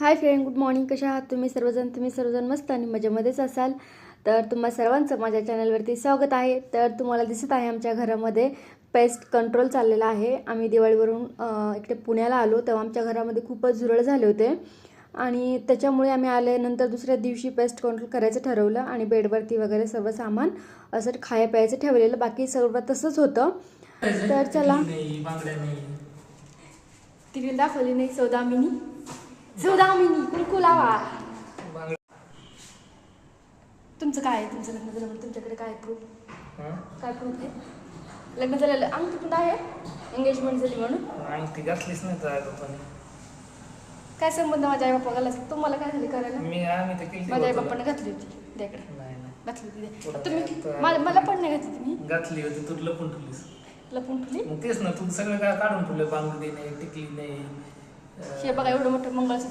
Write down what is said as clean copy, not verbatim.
Hi friend, good morning. कशा आहात तुम्ही सर्वजण मस्त आणि मजेमध्येच असाल. तर तुम्हा सर्वांचं माझ्या चॅनलवरती स्वागत आहे. तर तुम्हाला दिसत आहे आमच्या घरामध्ये पेस्ट कंट्रोल चाललेला आहे. आम्ही दिवाळीवरून इकडे पुण्याला आलो तेव्हा आमच्या घरामध्ये खूपच झुरळ झाले होते आणि त्याच्यामुळे आम्ही आल्यानंतर दुसऱ्या दिवशी पेस्ट कंट्रोल करायचं ठरवलं आणि बेडवरती वगैरे सर्व सामान असं खाया प्यायचं ठेवलेलं, बाकी सर्व तसंच होतं. तर चला, ती दाखवली नाही सौदामिनी कुंकू लावा. तुमचं काय आहे? तुमचं लग्न झालं म्हणून तुमच्याकडे काय प्रूफ? काय प्रूफ आहे? लग्न झालेलं अंगठी पण आहे, एंगेजमेंट झाली म्हणून अंगठी घातलीच नाही तर पण काय संबंध? माझ्या आई बाप्पा घालायचं, तुम्हाला काय झाली करायला? माझ्या आई बाप्पाने घातली होती द्याकडे, घातली होती तुम्ही. मला पण नाही घातली. तुम्ही घातली होती, तू लपून ठेवलीस. लपून ठेवली? मग तेच ना, तू सगळं काय काढून ठेवलं, बांगडी नाही, टिकली नाही. हे बघा एवढं मोठं मंगळसूत्र